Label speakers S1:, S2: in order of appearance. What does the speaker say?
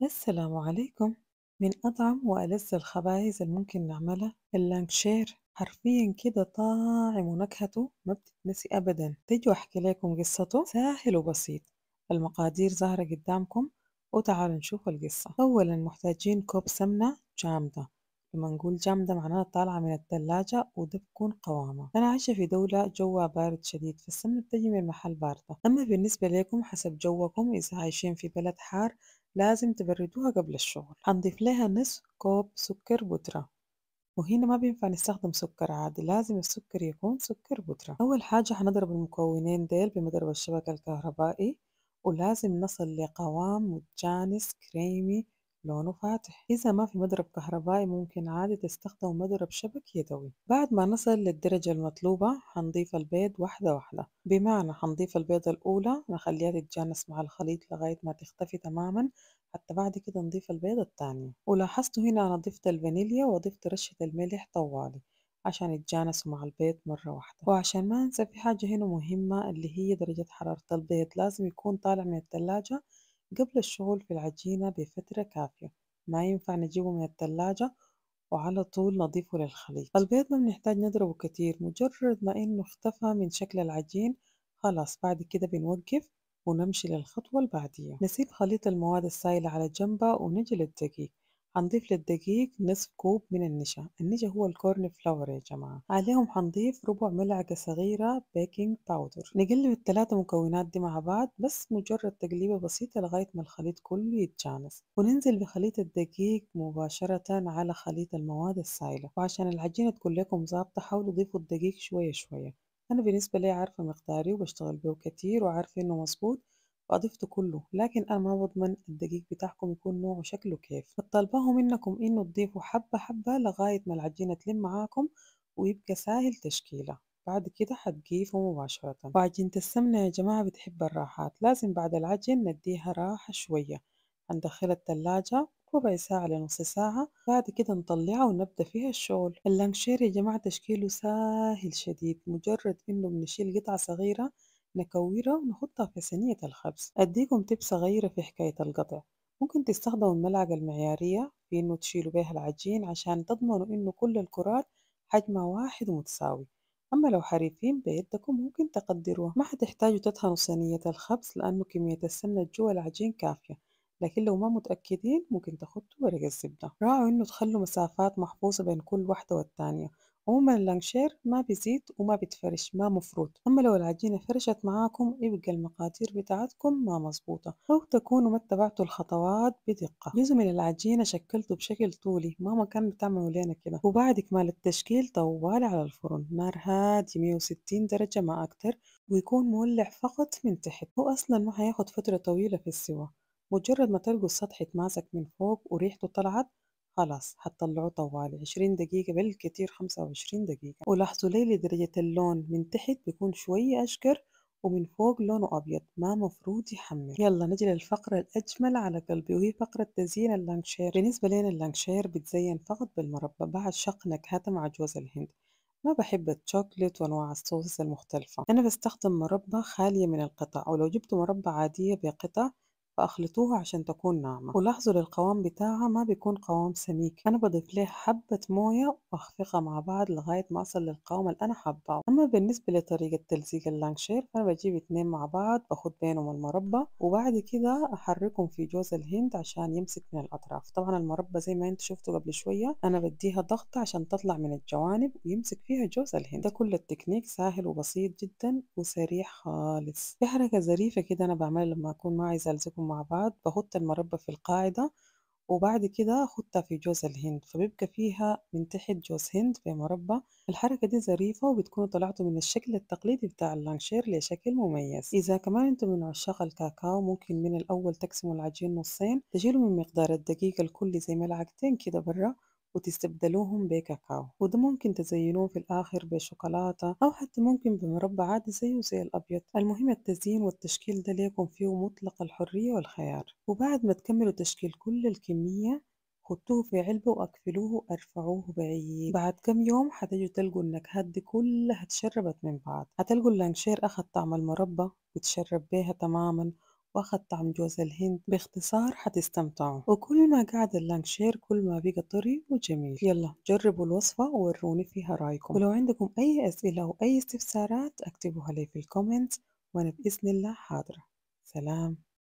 S1: السلام عليكم. من أطعم وألذ الخبايز اللي ممكن نعملها اللانكشير، حرفيا كده طاعم ونكهته ما بتتنسي أبدا. تيجوا أحكي لكم قصته، سهل وبسيط. المقادير ظاهرة قدامكم، وتعالوا نشوف القصة. أولا محتاجين كوب سمنة جامدة. لما نقول جامدة معناها طالعة من التلاجة، وده بكون قوامها. أنا عايشة في دولة جوها بارد شديد، فالسمنة بتجي من محل باردة. أما بالنسبة لكم حسب جوكم، إذا عايشين في بلد حار لازم تبردوها قبل الشغل. هنضيف لها نصف كوب سكر بودرة، وهنا ما بينفع نستخدم سكر عادي، لازم السكر يكون سكر بودرة. أول حاجة هنضرب المكونين ديل بمضرب الشبكة الكهربائي، ولازم نصل لقوام متجانس كريمي لونه فاتح. إذا ما في مضرب كهربائي ممكن عادي تستخدم مضرب شبك يدوي. بعد ما نصل للدرجة المطلوبة هنضيف البيض واحدة واحدة، بمعنى هنضيف البيضة الأولى نخليها تتجانس مع الخليط لغاية ما تختفي تماما، حتى بعد كده نضيف البيضة التانية. ولاحظتوا هنا أنا ضفت الفانيليا وضفت رشة الملح طوالي عشان يتجانسوا مع البيض مرة واحدة. وعشان ما ننسى في حاجة هنا مهمة، اللي هي درجة حرارة البيض لازم يكون طالع من التلاجة قبل الشغل في العجينة بفترة كافية. ما ينفع نجيبه من التلاجة وعلى طول نضيفه للخليط. البيض ما بنحتاج نضربه كتير، مجرد ما إنه اختفى من شكل العجين خلاص بعد كده بنوقف ونمشي للخطوة اللي بعديها. نسيب خليط المواد السائلة على جنبه ونجي للدقيق. هنضيف للدقيق نصف كوب من النشا. النشا هو الكورن فلاور يا جماعة. عليهم هنضيف ربع ملعقة صغيرة بيكنج باودر. نقلب الثلاثة مكونات دي مع بعض، بس مجرد تقليبة بسيطة لغاية ما الخليط كله يتجانس، وننزل بخليط الدقيق مباشرة على خليط المواد السائلة. وعشان العجينة تكون لكم ظابطة حاولوا تضيفوا الدقيق شوية شوية. أنا بالنسبة لي عارفة مقداري وبشتغل بيه كتير وعارفة إنه مظبوط، فأضفته كله، لكن أنا ما بضمن الدقيق بتاعكم يكون نوعه شكله كيف. فطلباه منكم إنه تضيفوا حبة حبة لغاية ما العجينة تلم معاكم ويبقى سهل تشكيلها. بعد كده هتقيفه مباشرة. وعجينة السمنة يا جماعة بتحب الراحات، لازم بعد العجن نديها راحة شوية. هندخلها التلاجة ربع ساعة لنص ساعة، بعد كده نطلعها ونبدأ فيها الشغل. اللانشير يا جماعة تشكيله سهل شديد، مجرد إنه بنشيل قطعة صغيرة نكورها ونحطها في صينية الخبز. أديكم تip صغيرة في حكاية القطع، ممكن تستخدموا الملعقة المعيارية في إنه تشيلوا بيها العجين عشان تضمنوا إنه كل الكرات حجمها واحد ومتساوي. أما لو حريفين بيدكم ممكن تقدروها. ما حتحتاجوا تدهنوا صينية الخبز لأنه كمية السمنة جوا العجين كافية، لكن لو ما متأكدين ممكن تحطوا ورق الزبدة. راعوا إنه تخلوا مسافات محفوظة بين كل واحدة والتانية. عموما اللانشير ما بيزيد وما بيتفرش، ما مفروض. أما لو العجينة فرشت معاكم يبقى المقادير بتاعتكم ما مظبوطة، أو تكونوا ما اتبعتوا الخطوات بدقة. جزء من العجينة شكلته بشكل طولي، ماما كانت بتعمله لنا كده. وبعد إكمال التشكيل طوالي على الفرن، نار هادية 160 درجة ما أكتر، ويكون مولع فقط من تحت. هو أصلا ما هياخد فترة طويلة في السوا، مجرد ما تلقوا السطح اتماسك من فوق وريحته طلعت خلاص هتطلعوه طوالي 20 دقيقة بالكتير 25 دقيقة. ولاحظوا لي درجة اللون من تحت بيكون شوية أشقر ومن فوق لونه أبيض، ما مفروض يحمر. يلا نجي للفقرة الأجمل على قلبي، وهي فقرة تزيين اللانشير. بالنسبة لنا اللانشير بتزين فقط بالمربى بعد شق نكهتها مع جوز الهند. ما بحب الشوكليت وأنواع الصوص المختلفة، أنا بستخدم مربى خالية من القطع، ولو جبت مربى عادية بقطع فأخلطوها عشان تكون ناعمة. ولاحظوا للقوام بتاعها ما بيكون قوام سميك، أنا بضيف ليه حبة موية وأخفقها مع بعض لغاية ما أصل للقوام اللي أنا حباه. أما بالنسبة لطريقة تلزيق اللانشير فأنا بجيب اتنين مع بعض باخد بينهم المربى، وبعد كده أحركهم في جوز الهند عشان يمسك من الأطراف. طبعا المربى زي ما انتوا شفتوا قبل شوية أنا بديها ضغطة عشان تطلع من الجوانب ويمسك فيها جوز الهند. ده كل التكنيك سهل وبسيط جدا وسريع خالص. في حركة ظريفة كده أنا بعملها لما أكون ما عايزة ألزقهم مع بعض، بحط المربى في القاعدة وبعد كده أخدها في جوز الهند، فبيبقى فيها من تحت جوز هند في مربى. الحركة دي ظريفة وبتكونوا طلعتوا من الشكل التقليدي بتاع اللانشير لشكل مميز. إذا كمان انتم من عشاق الكاكاو ممكن من الأول تقسموا العجين نصين، تشيلوا من مقدار الدقيق الكلي زي ملعقتين كده برا وتستبدلوهم بكاكاو، وده ممكن تزينوه في الآخر بشوكولاتة أو حتى ممكن بمربى عادي زيه زي الأبيض. المهم التزيين والتشكيل ده ليكم فيه مطلق الحرية والخيار. وبعد ما تكملوا تشكيل كل الكمية حطوه في علبة وأقفلوه وأرفعوه بعيد. بعد كم يوم هتجوا تلقوا النكهات دي كلها اتشربت من بعض، هتلقوا اللانشير أخد طعم المربى وتشرب بيها تماما، وأخد طعم جوز الهند. باختصار حتستمتعوا، وكل ما قعد اللانكشير كل ما بقى طري وجميل. يلا جربوا الوصفة ووروني فيها رأيكم، ولو عندكم أي أسئلة أو أي استفسارات اكتبوها لي في الكومنت وأنا بإذن الله حاضرة. سلام.